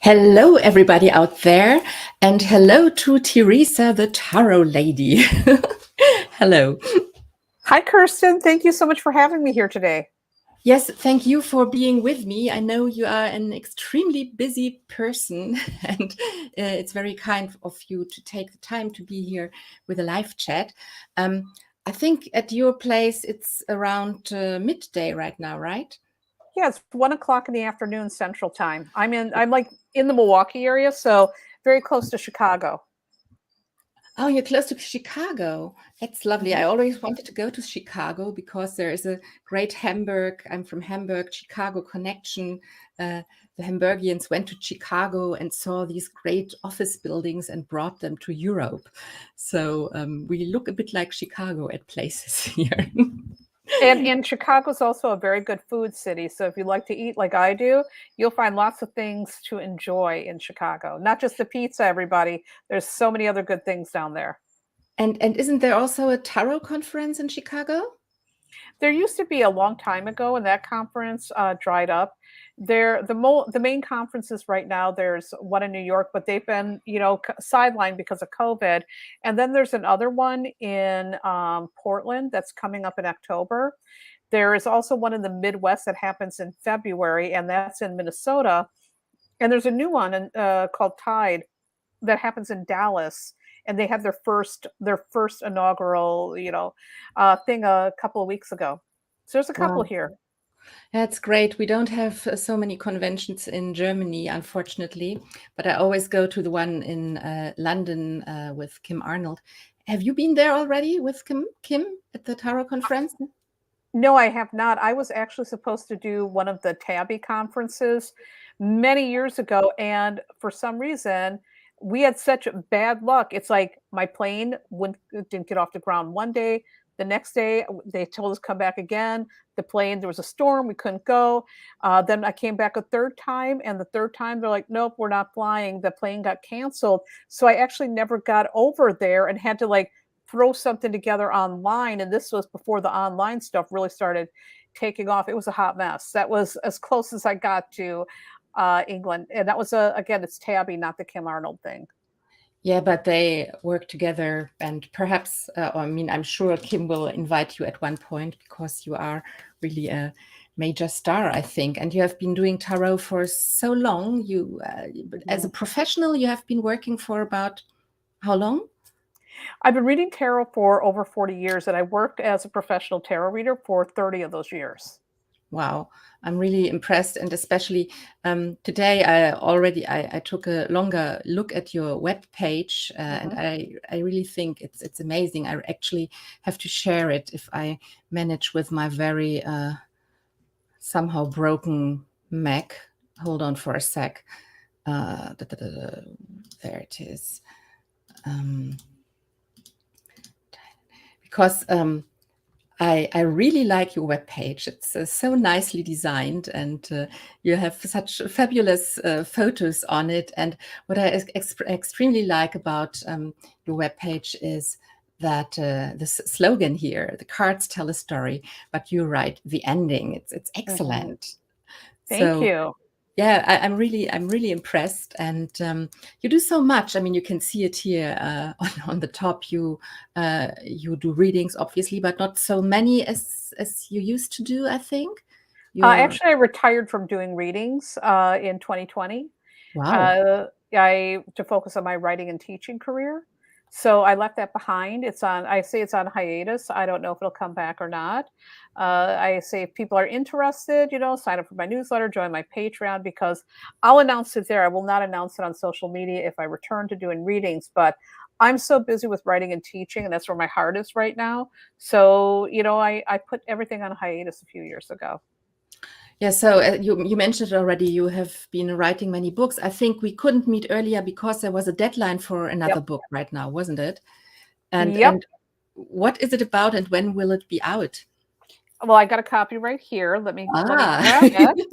Hello, everybody out there, and hello to Theresa, the tarot lady. Hello. Hi, Kirsten. Thank you so much for having me here today. Yes, thank you for being with me. I know you are an extremely busy person, and it's very kind of you to take the time to be here with a live chat. I think at your place it's around midday right now, right? Yeah, it's 1 o'clock in the afternoon Central Time. I'm like in the Milwaukee area, so very close to Chicago. Oh, you're close to Chicago. That's lovely. I always wanted to go to Chicago because there is a great Hamburg. I'm from Hamburg, Chicago connection. The Hamburgians went to Chicago and saw these great office buildings and brought them to Europe. So we look a bit like Chicago at places here. And Chicago's also a very good food city. So if you like to eat like I do, you'll find lots of things to enjoy in Chicago. Not just the pizza, everybody. There's so many other good things down there. And isn't there also a tarot conference in Chicago? There used to be a long time ago, and that conference dried up. The main conferences right now, there's one in New York, but they've been sidelined because of COVID. And then there's another one in Portland that's coming up in October. There is also one in the Midwest that happens in February, and that's in Minnesota. And there's a new one called Tide that happens in Dallas, and they had their first inaugural thing a couple of weeks ago. So there's a couple here. That's great. We don't have so many conventions in Germany, unfortunately, but I always go to the one in London with Kim Arnold. Have you been there already with Kim at the Tarot conference? No, I have not. I was actually supposed to do one of the Tabby conferences many years ago, and for some reason, we had such bad luck. It's like my plane didn't get off the ground one day. The next day, they told us come back again. The plane, there was a storm, we couldn't go. Then I came back a third time, and the third time they're like, nope, we're not flying. The plane got canceled. So I actually never got over there and had to throw something together online. And this was before the online stuff really started taking off. It was a hot mess. That was as close as I got to England. And that was again, it's Tabby, not the Kim Arnold thing. Yeah, but they work together, and perhaps, I'm sure Kim will invite you at one point because you are really a major star, I think. And you have been doing tarot for so long. As a professional, you have been working for about how long? I've been reading tarot for over 40 years, and I worked as a professional tarot reader for 30 of those years. Wow, I'm really impressed. And especially today, I took a longer look at your web page, and I really think it's amazing. I actually have to share it if I manage with my very somehow broken Mac. hold on for a sec. There it is. Because I really like your webpage. It's so nicely designed, and you have such fabulous photos on it. And what I extremely like about your webpage is that the slogan here, the cards tell a story, but you write the ending. It's excellent. Thank So you. yeah, I'm really impressed, and you do so much. I mean, you can see it here on the top. You do readings, obviously, but not so many as you used to do. I think you're Actually, I retired from doing readings in 2020. wow. To focus on my writing and teaching career. So I left that behind. I say it's on hiatus. I don't know if it'll come back or not. I say if people are interested, sign up for my newsletter, join my Patreon, because I'll announce it there. I will not announce it on social media if I return to doing readings, but I'm so busy with writing and teaching, and that's where my heart is right now. So, I put everything on hiatus a few years ago. Yeah, so you mentioned it already. You have been writing many books. I think we couldn't meet earlier because there was a deadline for another Yep. book right now, wasn't it? And Yep. and what is it about, and when will it be out? Well, I got a copy right here. Let me Ah, grab it.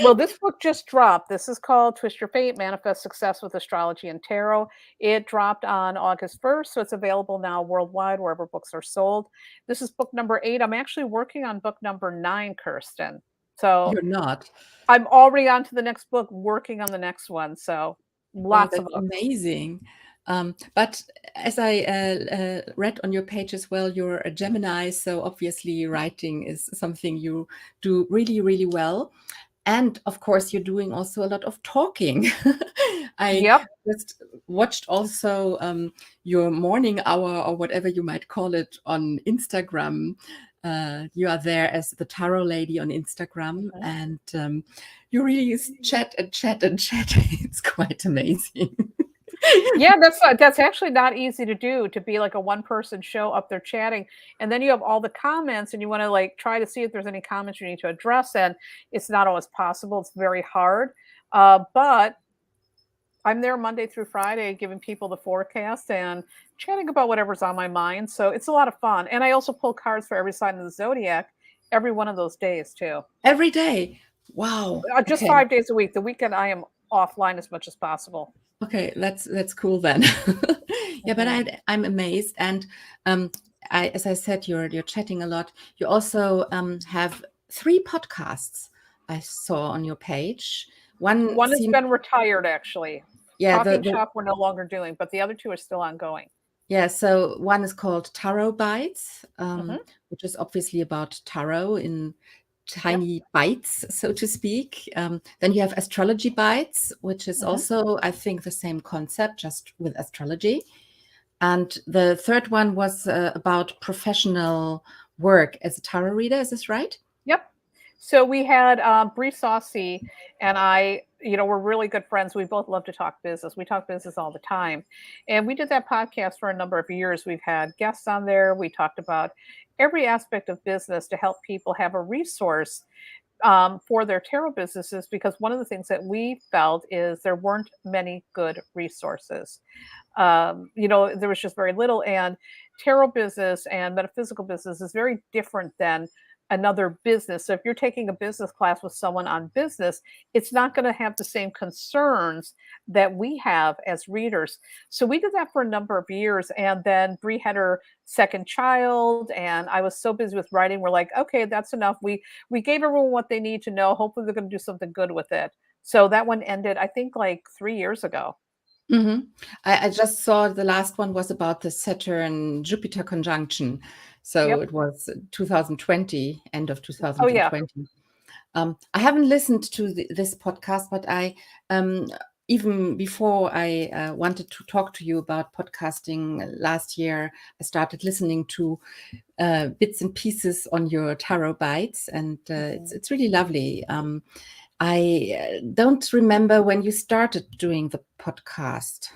Well, this book just dropped. This is called Twist Your Fate, Manifest Success with Astrology and Tarot. It dropped on August 1st, so it's available now worldwide wherever books are sold. This is book number 8. I'm actually working on book number 9, Kirsten. So you're not. I'm already on to the next book, working on the next one. So Wow, lots of that's books. amazing. But as I read on your page as well, you're a Gemini, so obviously writing is something you do really, really well. And of course, you're doing also a lot of talking. I Yep. just watched also your morning hour, or whatever you might call it, on Instagram. You are there as the tarot lady on Instagram, Mhm. and you really chat and chat and chat. It's quite amazing. Yeah, that's actually not easy to do, to be like a one-person show up there chatting, and then you have all the comments, and you wanna, like, try to see if there's any comments you need to address, and it's not always possible, it's very hard, but I'm there Monday through Friday giving people the forecast and chatting about whatever's on my mind, so it's a lot of fun, and I also pull cards for every sign of the zodiac every one of those days too. Every day. Wow. Just Okay. 5 days a week. The weekend, I am offline as much as possible. Okay, that's cool then. Yeah, but Mhm. I'm amazed, and um, as I said, you're chatting a lot. You also have 3 podcasts I saw on your page. One One has seemed, been retired, actually. yeah, Talking Shop we're no longer doing, but the other 2 are still ongoing. yeah. So one is called Tarot Bites, Mhm. which is obviously about tarot in Yep. tiny bites, so to speak. Then you have Astrology Bites, which is Mhm. also, I think, the same concept, just with astrology. And the third one was about professional work as a tarot reader. Is this right? Yep. So we had, Bree Saucy and I, we're really good friends. We both love to talk business. We talk business all the time. And we did that podcast for a number of years. We've had guests on there. We talked about every aspect of business to help people have a resource for their tarot businesses, because one of the things that we felt is there weren't many good resources. There was just very little, and tarot business and metaphysical business is very different than another business. So if you're taking a business class with someone on business, it's not going to have the same concerns that we have as readers. So we did that for a number of years, and then Bree had her second child, and I was so busy with writing. We're like, okay, that's enough. We gave everyone what they need to know. Hopefully, they're going to do something good with it. So that one ended, I think, like 3 years ago. Hmm. I just saw the last one was about the Saturn-Jupiter conjunction. So Yep. it was 2020, end of Oh yeah. 2020. I haven't listened to this podcast, but um, even before I wanted to talk to you about podcasting last year, I started listening to bits and pieces on your tarot bites, and Mhm. it's really lovely. I don't remember when you started doing the podcast.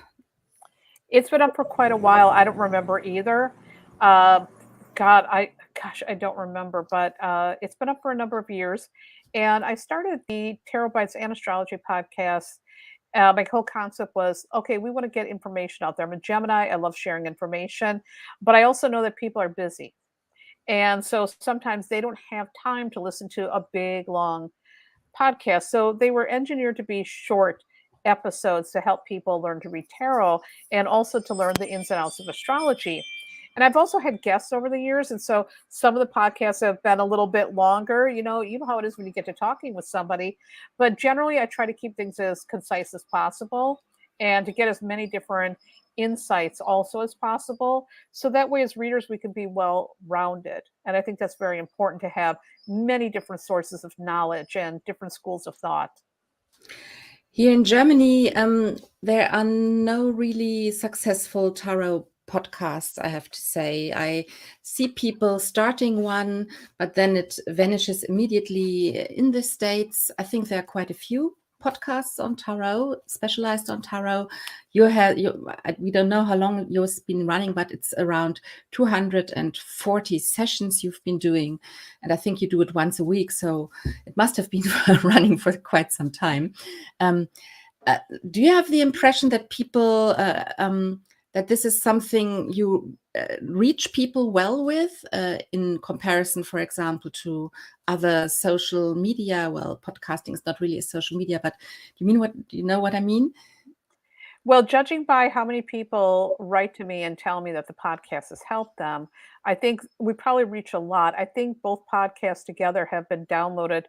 It's been up for quite a while. I don't remember either. Uh, gosh, I don't remember, but it's been up for a number of years. And I started the Tarot Bites and Astrology podcast. My whole concept was, okay, we want to get information out there. I'm a Gemini. I love sharing information, but I also know that people are busy. And so sometimes they don't have time to listen to a big, long podcast. So they were engineered to be short episodes to help people learn to read tarot and also to learn the ins and outs of astrology. And I've also had guests over the years. And so some of the podcasts have been a little bit longer. You know how it is when you get to talking with somebody. But generally, I try to keep things as concise as possible and to get as many different insights also as possible. So that way, as readers, we can be well rounded. And I think that's very important to have many different sources of knowledge and different schools of thought. Here in Germany, there are no really successful tarot podcasts, I have to say. I see people starting one, but then it vanishes immediately. In the States, I think there are quite a few podcasts on tarot, specialized on tarot. We don't know how long yours been running, but it's around 240 sessions you've been doing. And I think you do it once a week. So it must have been running for quite some time. Do you have the impression that people that this is something you reach people well with in comparison, for example, to other social media? Well, podcasting is not really a social media, but do you know what I mean? Well, judging by how many people write to me and tell me that the podcast has helped them, I think we probably reach a lot. I think both podcasts together have been downloaded.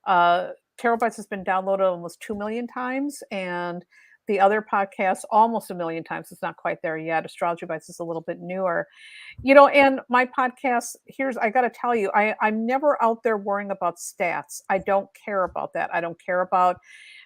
Terabytes has been downloaded almost 2 million times, and the other podcast almost a million times. It's not quite there yet. Astrology Bites is a little bit newer. And my podcast, I got to tell you, I'm never out there worrying about stats. I don't care about that. I don't care about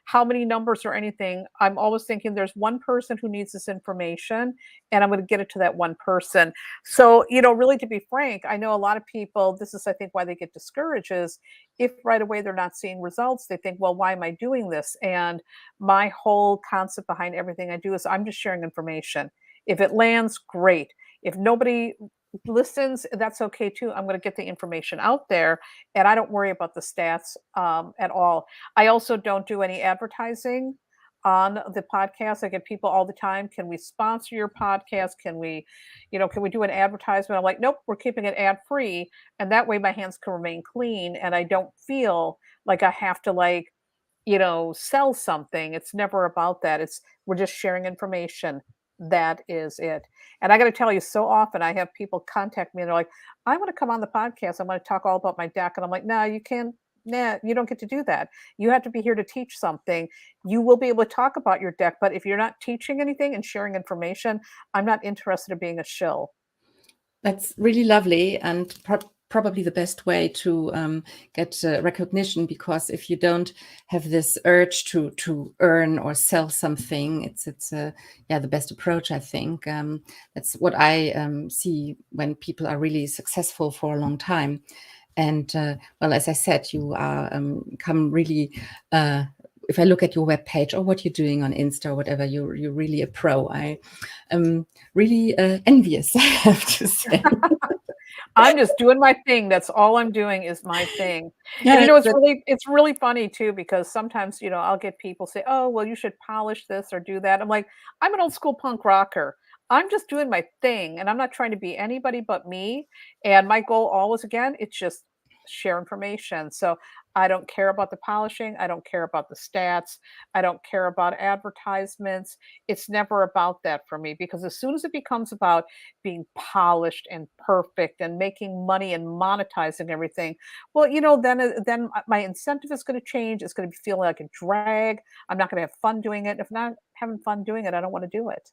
how many numbers or anything. I'm always thinking there's one person who needs this information and I'm going to get it to that one person. So, really to be frank, I know a lot of people, this is, I think, why they get discouraged is if right away they're not seeing results, they think, well, why am I doing this? And my whole concept behind everything I do is I'm just sharing information. If it lands, great. If nobody listens, that's okay too. I'm going to get the information out there and I don't worry about the stats at all. I also don't do any advertising on the podcast. I get people all the time, can we sponsor your podcast? Can we do an advertisement? I'm like, nope, we're keeping it ad free. And that way my hands can remain clean and I don't feel like I have to sell something. It's never about that. We're just sharing information. That is it. And I got to tell you, so often I have people contact me and they're like, I want to come on the podcast. I want to talk all about my deck. And I'm like, no, you can't. Nah, you don't get to do that. You have to be here to teach something. You will be able to talk about your deck, but if you're not teaching anything and sharing information, I'm not interested in being a shill. That's really lovely and probably the best way to get recognition, because if you don't have this urge to earn or sell something, it's the best approach, I think. That's what I see when people are really successful for a long time. And well, as I said, you are come really. If I look at your webpage or what you're doing on Insta or whatever, you're really a pro. I am really envious, I have to say. I'm just doing my thing. That's all I'm doing is my thing. And Yeah, it's really funny too, because sometimes, I'll get people say, "Oh, well, you should polish this or do that." I'm like, I'm an old school punk rocker. I'm just doing my thing and I'm not trying to be anybody but me. And my goal always, again, it's just share information. So I don't care about the polishing. I don't care about the stats. I don't care about advertisements. It's never about that for me, because as soon as it becomes about being polished and perfect and making money and monetizing everything, well, then my incentive is going to change. It's going to be feeling like a drag. I'm not going to have fun doing it. If I'm not having fun doing it, I don't want to do it.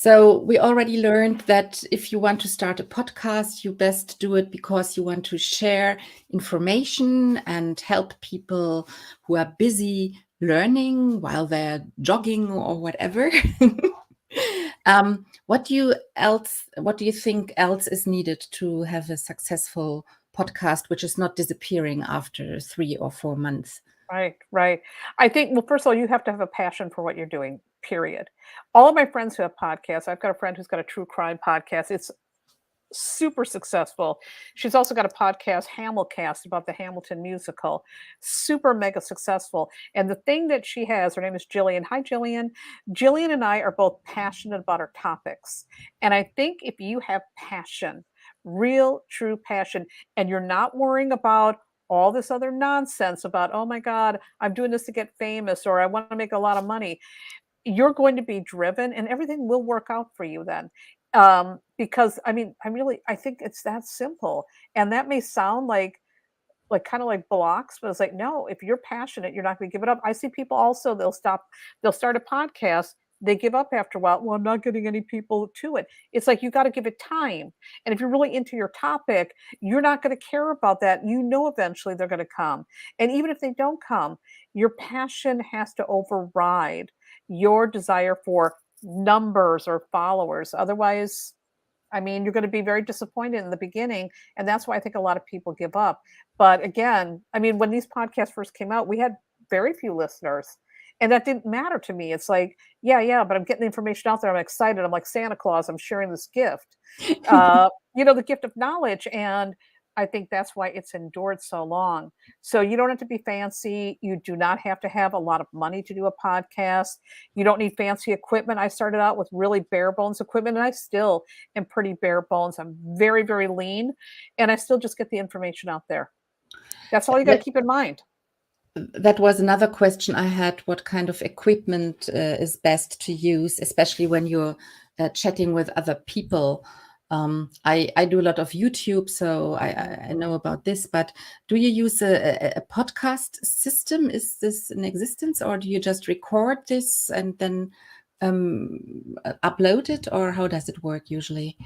so we already learned that if you want to start a podcast, you best do it because you want to share information and help people who are busy learning while they're jogging or whatever. What do you think else is needed to have a successful podcast, which is not disappearing after 3 or 4 months? Right, right. I think, well, first of all, you have to have a passion for what you're doing, period. All of my friends who have podcasts, I've got a friend who's got a true crime podcast. It's super successful. She's also got a podcast, Hamilcast, about the Hamilton musical. Super mega successful. And the thing that she has, her name is Jillian. Hi, Jillian. Jillian and I are both passionate about our topics. And I think if you have passion, real, true passion, and you're not worrying about all this other nonsense about, oh my God, I'm doing this to get famous or I want to make a lot of money, you're going to be driven and everything will work out for you then. Because I mean, I think it's that simple. And that may sound like kind of like blocks, but it's like, no, if you're passionate, you're not going to give it up. I see people also, they'll start a podcast, they give up after a while. Well, I'm not getting any people to it. It's like, you got to give it time. And if you're really into your topic, you're not going to care about that. You know, eventually they're going to come. And even if they don't come, your passion has to override your desire for numbers or followers. Otherwise, I mean, you're going to be very disappointed in the beginning. And that's why I think a lot of people give up. But again, I mean, when these podcasts first came out, we had very few listeners. And that didn't matter to me. It's like, yeah, but I'm getting the information out there. I'm excited. I'm like Santa Claus. I'm sharing this gift, the gift of knowledge. And I think that's why it's endured so long. So you don't have to be fancy. You do not have to have a lot of money to do a podcast. You don't need fancy equipment. I started out with really bare bones equipment, and I still am pretty bare bones. I'm very, very lean, and I still just get the information out there. That's all you got to keep in mind. That was another question I had. What kind of equipment is best to use, especially when you're chatting with other people? I do a lot of YouTube, so I know about this, but do you use a podcast system? Is this in existence, or do you just record this and then upload it, or how does it work usually?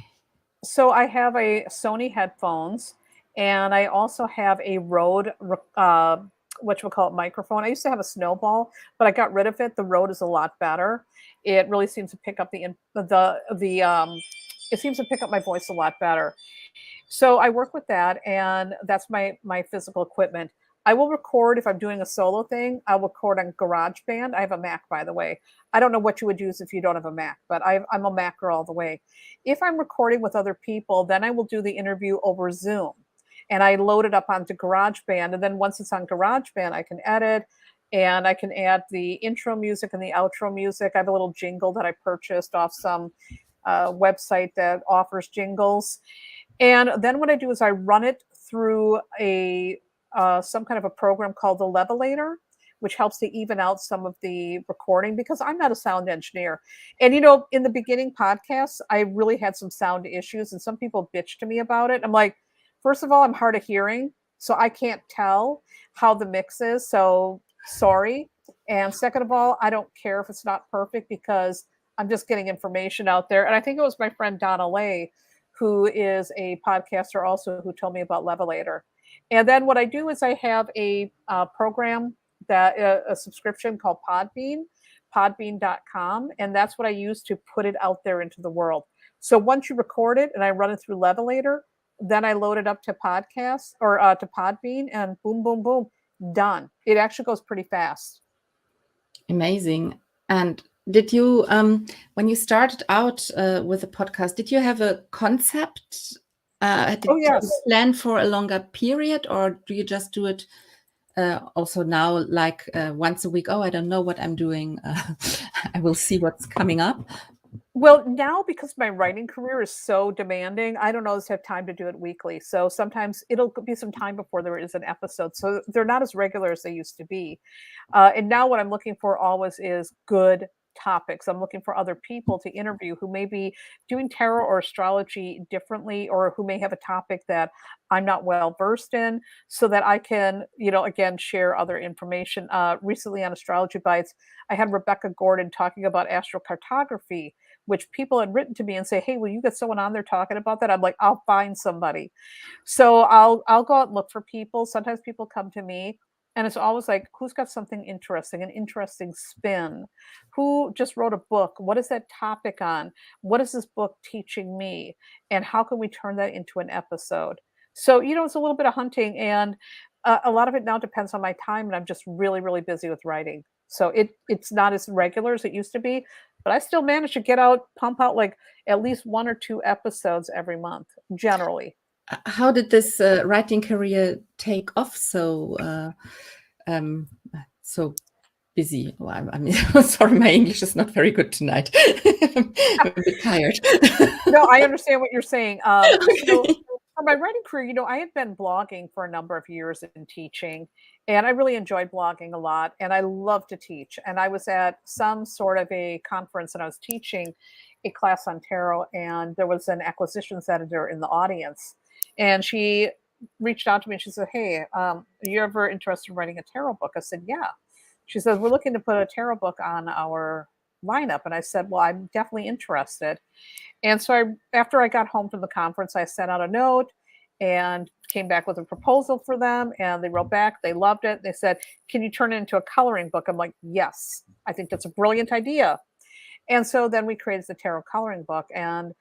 So I have a Sony headphones, and I also have a Rode, what you would call it, microphone. I used to have a Snowball, but I got rid of it. The Rode is a lot better. It really seems to pick up it seems to pick up my voice a lot better. So I work with that, and that's my physical equipment. I will record if I'm doing a solo thing. I'll record on GarageBand. I have a Mac, by the way. I don't know what you would use if you don't have a Mac, but I'm a Mac girl all the way. If I'm recording with other people, then I will do the interview over Zoom, and I load it up onto GarageBand. And then once it's on GarageBand, I can edit, and I can add the intro music and the outro music. I have a little jingle that I purchased off some website that offers jingles. And then what I do is I run it through some kind of a program called the Levelator, which helps to even out some of the recording, because I'm not a sound engineer. And in the beginning podcasts, I really had some sound issues, and some people bitched to me about it. I'm like, first of all, I'm hard of hearing, so I can't tell how the mix is. So sorry. And second of all, I don't care if it's not perfect, because I'm just getting information out there. And I think it was my friend Donna Lay, who is a podcaster also, who told me about Levelator. And then what I do is I have a program, that a subscription called Podbean, podbean.com. And that's what I use to put it out there into the world. So once you record it and I run it through Levelator, then I load it up to podcasts or to Podbean, and boom, boom, boom, done. It actually goes pretty fast. Amazing. And did you, when you started out with the podcast, did you have a concept? Did you plan for a longer period, or do you just do it also now, like once a week? Oh, I don't know what I'm doing. I will see what's coming up. Well, now, because my writing career is so demanding, I don't always have time to do it weekly. So sometimes it'll be some time before there is an episode. So they're not as regular as they used to be. And now what I'm looking for always is good topics. I'm looking for other people to interview who may be doing tarot or astrology differently, or who may have a topic that I'm not well versed in, so that I can, again, share other information. Recently on Astrology Bites, I had Rebecca Gordon talking about astrocartography, which people had written to me and say, hey, will you get someone on there talking about that? I'm like, I'll find somebody. So I'll go out and look for people. Sometimes people come to me, and it's always like, who's got something interesting, an interesting spin? Who just wrote a book? What is that topic on? What is this book teaching me? And how can we turn that into an episode? So, it's a little bit of hunting, and a lot of it now depends on my time, and I'm just really, really busy with writing. So it's not as regular as it used to be, but I still manage to pump out like at least 1 or 2 episodes every month, generally. How did this writing career take off um, so busy? Well, I mean, sorry, my English is not very good tonight. I'm a bit tired. No, I understand what you're saying. So Okay. for my writing career, I had been blogging for a number of years and teaching, and I really enjoyed blogging a lot, and I love to teach. And I was at some sort of a conference, and I was teaching a class on tarot, and there was an acquisitions editor in the audience, and she reached out to me and she said, "Hey, are you ever interested in writing a tarot book?" I said, "Yeah." She said, "We're looking to put a tarot book on our lineup," and I said, "Well, I'm definitely interested." And so after I got home from the conference, I sent out a note and came back with a proposal for them. And they wrote back. They loved it. They said, "Can you turn it into a coloring book?" I'm like, "Yes, I think that's a brilliant idea." And so then we created the tarot coloring book. And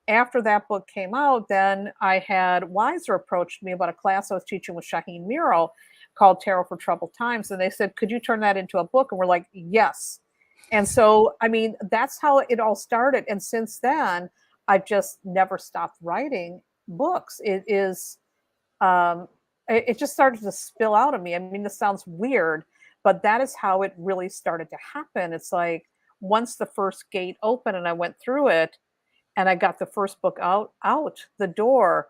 after that book came out, then I had Wiser approached me about a class I was teaching with Shaheen Miro called Tarot for Troubled Times. And they said, "Could you turn that into a book?" And we're like, "Yes." And so, I mean, that's how it all started. And since then, I've just never stopped writing books. Um, it just started to spill out of me. I mean, this sounds weird, but that is how it really started to happen. It's like once the first gate opened and I went through it and I got the first book out the door,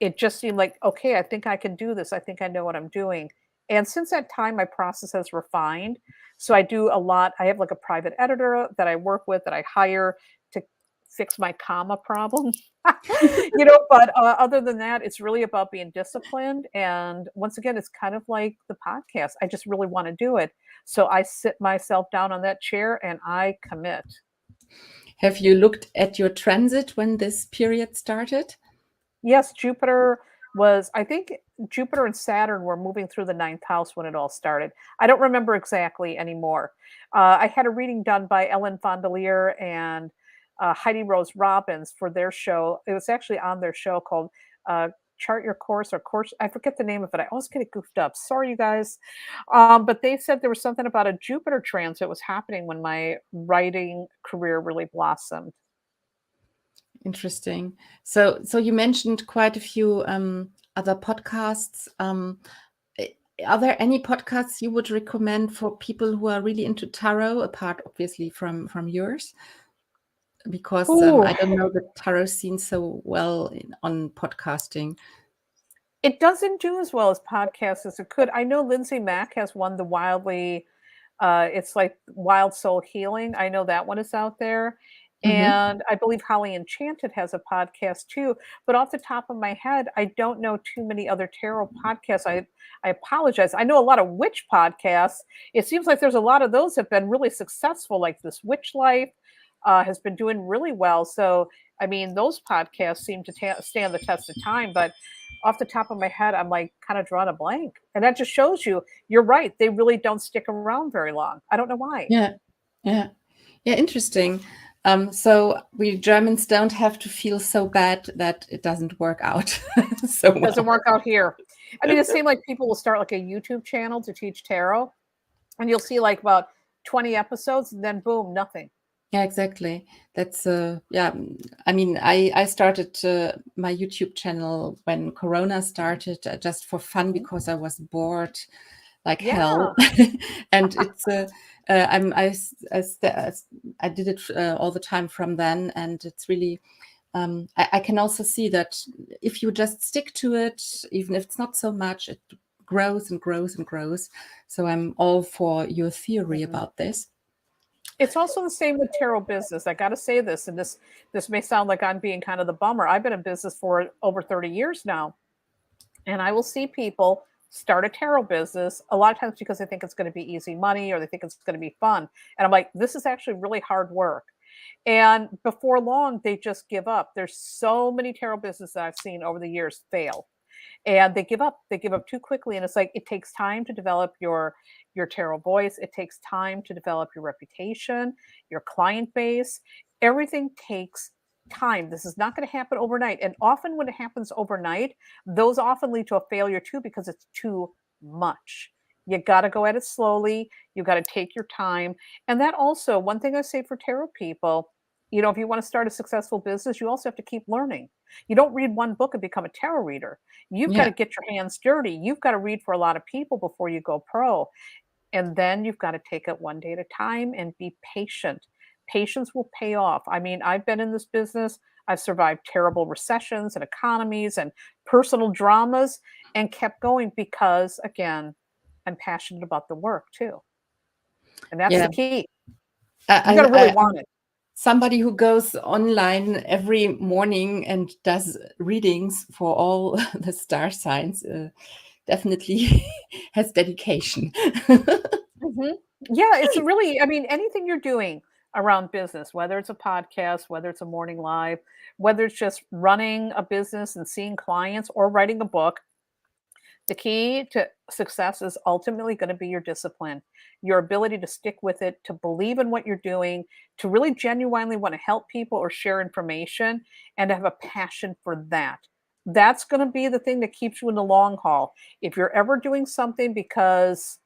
it just seemed like, okay, I think I can do this. I think I know what I'm doing. And since that time, my process has refined. So I do a lot. I have like a private editor that I work with that I hire to fix my comma problem. But other than that, it's really about being disciplined. And once again, it's kind of like the podcast. I just really want to do it. So I sit myself down on that chair and I commit. Have you looked at your transit when this period started? Yes, I think Jupiter and Saturn were moving through the ninth house when it all started. I don't remember exactly anymore. I had a reading done by Ellen Fondelier and Heidi Rose Robbins for their show. It was actually on their show called Chart Your Course or Course. I forget the name of it. I always get it goofed up. Sorry, you guys. But they said there was something about a Jupiter transit was happening when my writing career really blossomed. Interesting. So you mentioned quite a few other podcasts. Are there any podcasts you would recommend for people who are really into tarot, apart obviously from yours? Because Ooh, I don't know the tarot scene so well on podcasting. it doesn't do as well as podcasts as it could. I know Lindsay Mack has one, it's like Wild Soul Healing. I know that one is out there. Mhm. And I believe Holly Enchanted has a podcast too. But off the top of my head, I don't know too many other tarot podcasts. I apologize. I know a lot of witch podcasts. It seems like there's a lot of those have been really successful, like this Witch Life has been doing really well. So, I mean, those podcasts seem to stand the test of time. But off the top of my head, I'm like kind of drawing a blank. And that just shows you're right. They really don't stick around very long. I don't know why. Yeah, yeah, yeah. Interesting. So we Germans don't have to feel so bad that it doesn't work out so Doesn't well. work out here. I mean, it seems like people will start like a YouTube channel to teach tarot, and you'll see like about 20 episodes, and then boom, nothing. Yeah, exactly. That's yeah. I mean, I started my YouTube channel when Corona started, just for fun Mhm. because I was bored like hell, Yeah. and it's I did it all the time from then, and it's really. I can also see that if you just stick to it, even if it's not so much, it grows and grows and grows. So I'm all for your theory Mhm. about this. It's also the same with tarot business. I got to say this, and this may sound like I'm being kind of the bummer. I've been in business for over 30 years now, and I will see people start a tarot business a lot of times because they think it's going to be easy money or they think it's going to be fun. And I'm like, this is actually really hard work. And before long, they just give up. There's so many tarot businesses that I've seen over the years fail, and they give up. They give up too quickly, and it's like it takes time to develop your tarot voice. It takes time to develop your reputation, your client base. Everything takes time. This is not going to happen overnight, and often when it happens overnight, those often lead to a failure too because it's too much. You got to go at it slowly. You got to take your time. And that also, one thing I say for tarot people, if you want to start a successful business, you also have to keep learning. You don't read one book and become a tarot reader. You've got Yeah. to get your hands dirty. You've got to read for a lot of people before you go pro. And then you've got to take it one day at a time and be patient. Patience will pay off. I mean, I've been in this business. I've survived terrible recessions and economies and personal dramas and kept going because, again, I'm passionate about the work too. And that's the Yeah. key. You got to really I'm want it. somebody who goes online every morning and does readings for all the star signs definitely has dedication. Mhm. Yeah, it's really, I mean, anything you're doing around business, whether it's a podcast, whether it's a morning live, whether it's just running a business and seeing clients or writing a book, the key to success is ultimately going to be your discipline, your ability to stick with it, to believe in what you're doing, to really genuinely want to help people or share information, and to have a passion for that. That's going to be the thing that keeps you in the long haul. If you're ever doing something because,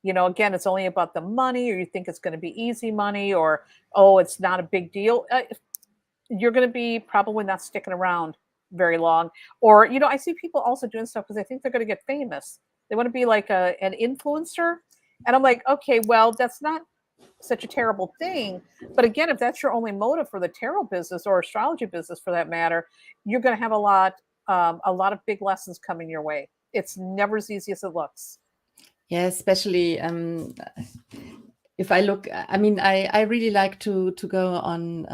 again, it's only about the money, or you think it's going to be easy money, or, oh, it's not a big deal, you're going to be probably not sticking around very long. Or, I see people also doing stuff because they think they're going to get famous. They want to be like an influencer. And I'm like, okay, well, that's not such a terrible thing. But again, if that's your only motive for the tarot business or astrology business for that matter, you're going to have a lot of big lessons coming your way. It's never as easy as it looks. Yeah, especially if I look, I mean, I really like to go on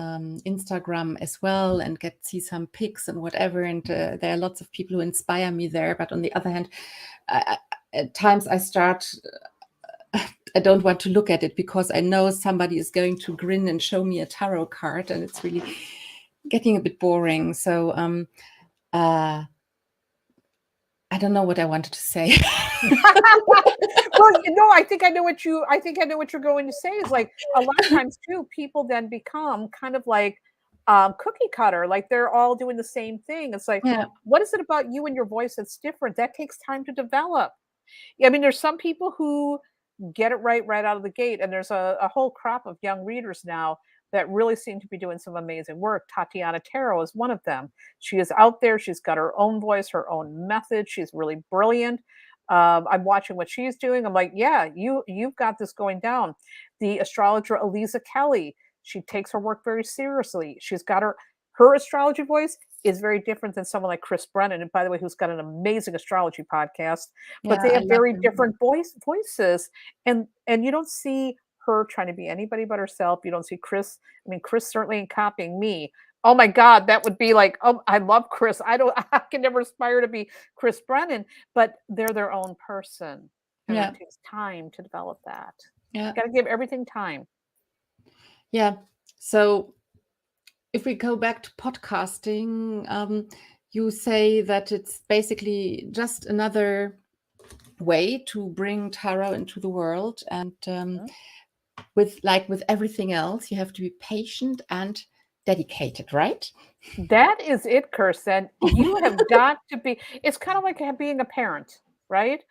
Instagram as well and see some pics and whatever. And there are lots of people who inspire me there. But on the other hand, at times I don't want to look at it because I know somebody is going to grin and show me a tarot card, and it's really getting a bit boring. So I don't know what I wanted to say. Well, I think I know what you're going to say is like a lot of times too, people then become kind of like cookie cutter, like they're all doing the same thing. It's like, Yeah, what is it about you and your voice that's different? That takes time to develop. I mean, there's some people who get it right out of the gate, and there's a whole crop of young readers now that really seem to be doing some amazing work. Tatiana Tarot is one of them. She is out there. She's got her own voice, her own method. She's really brilliant. I'm watching what she's doing. I'm like, yeah, you've got this going down. The astrologer Eliza Kelly, she takes her work very seriously. She's got her astrology voice is very different than someone like Chris Brennan, and by the way, who's got an amazing astrology podcast. But yeah, they I have love very him. different voices, and you don't see her trying to be anybody but herself. You don't see Chris. I mean, Chris certainly ain't copying me. Oh my God, that would be like, oh, I love Chris. I can never aspire to be Chris Brennan, but they're their own person, and Yeah, it takes time to develop that. yeah, You got to give everything time. yeah. So if we go back to podcasting, you say that it's basically just another way to bring tarot into the world, and Mhm. with everything else, you have to be patient and dedicated, right? That is it, Kirsten. You have got to be, it's kind of like being a parent, right?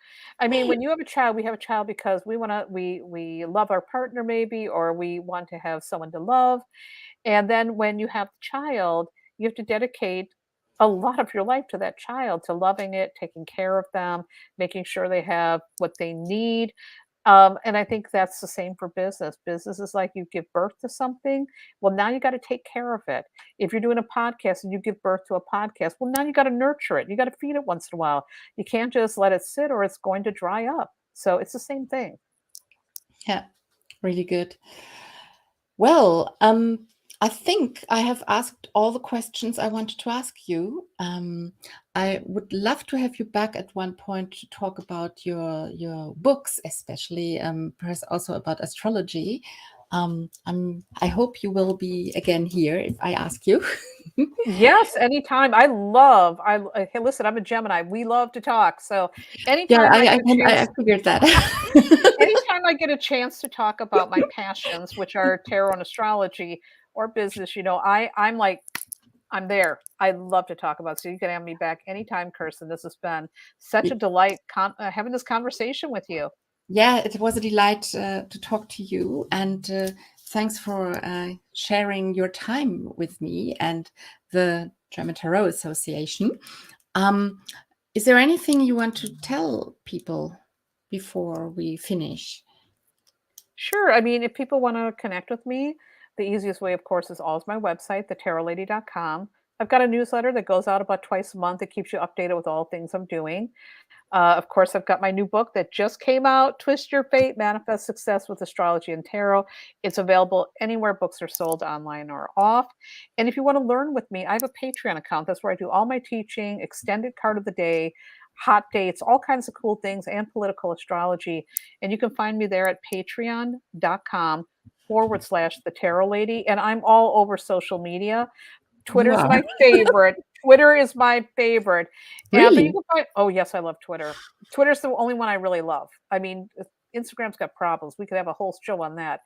I mean, when you have a child, we have a child because we love our partner maybe, or we want to have someone to love. And then when you have the child, you have to dedicate a lot of your life to that child, to loving it, taking care of them, making sure they have what they need. And I think that's the same for business. Business is like you give birth to something. Well, now you got to take care of it. If you're doing a podcast and you give birth to a podcast, well, now you got to nurture it. You got to feed it once in a while. You can't just let it sit or it's going to dry up. So it's the same thing. Yeah, really good. Well, I think I have asked all the questions I wanted to ask you. I would love to have you back at one point to talk about your books, especially perhaps also about astrology. I hope you will be again here if I ask you. Yes, anytime. Hey, listen, I'm a Gemini. We love to talk. So Yeah, anytime I get a I chance, figured that. anytime I get a chance to talk about my passions, which are tarot and astrology or business, I'm like, I'm there. I love to talk about. So you can have me back anytime, Kirsten. This has been such a delight having this conversation with you. Yeah, it was a delight to talk to you, and thanks for sharing your time with me and the German Tarot Association. Is there anything you want to tell people before we finish? Sure. I mean, if people want to connect with me, the easiest way, of course, is always my website, thetarotlady.com. I've got a newsletter that goes out about twice a month that keeps you updated with all things I'm doing. Of course, I've got my new book that just came out, Twist Your Fate, Manifest Success with Astrology and Tarot. It's available anywhere books are sold, online or off. And if you want to learn with me, I have a Patreon account. That's where I do all my teaching, extended card of the day, hot dates, all kinds of cool things, and political astrology. And you can find me there at patreon.com/the Tarot Lady. And I'm all over social media. You Twitter's are my favorite. Twitter is my favorite. But you really? can find, oh, yes, I love Twitter. Twitter's the only one I really love. I mean, Instagram's got problems. We could have a whole show on that.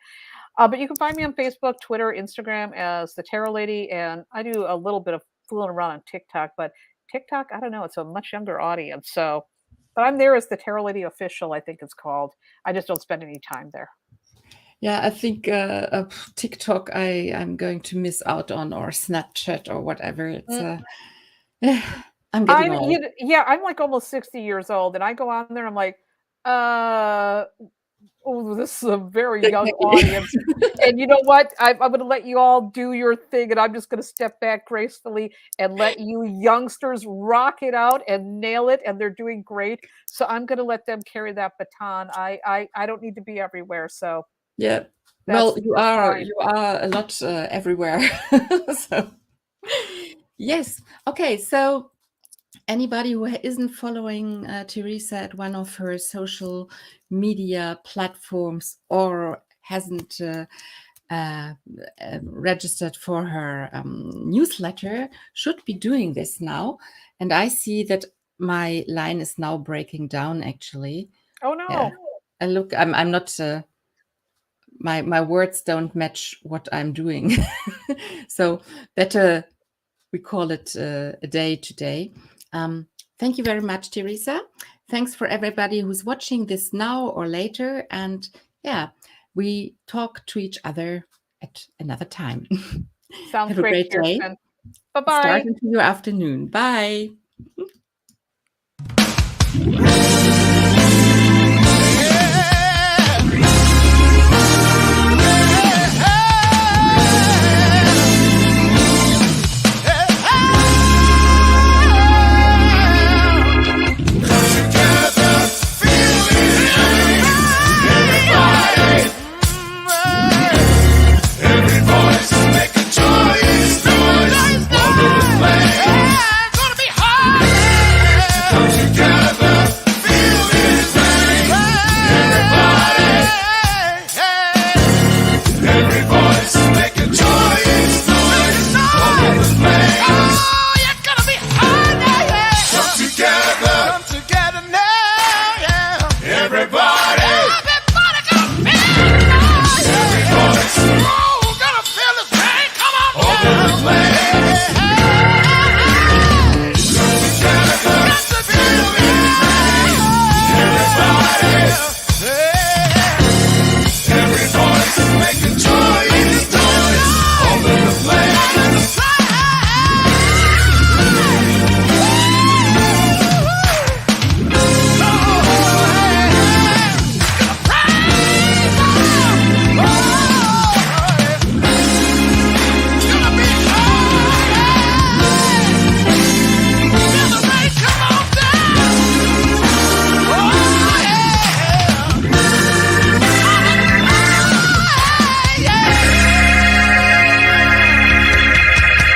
But you can find me on Facebook, Twitter, Instagram as the Tarot Lady, and I do a little bit of fooling around on TikTok, but TikTok, I don't know, it's a much younger audience. So, but I'm there as the Tarot Lady Official, I think it's called. I just don't spend any time there. Yeah, I think TikTok I'm going to miss out on, or Snapchat or whatever. It's Mm. I'm getting old. Yeah, I'm like almost 60 years old, and I go on there, I'm like, uh, oh, this is a very young Exactly. audience. And you know what? I'm going to let you all do your thing, and I'm just going to step back gracefully and let you youngsters rock it out and nail it. And they're doing great. So I'm going to let them carry that baton. I don't need to be everywhere. So Yeah. Well, that's fine. you are a lot everywhere. So yes. Okay. So anybody who isn't following Theresa at one of her social media platforms or hasn't registered for her newsletter should be doing this now. And I see that my line is now breaking down. Actually, Oh, yeah. no. I look. I'm not. My words don't match what I'm doing. So better we call it a day today. Thank you very much, Theresa. Thanks for everybody who's watching this now or later. And yeah, we talk to each other at another time. Sounds Have a great, great day. Kirsten. Bye Start bye. into your afternoon. Bye.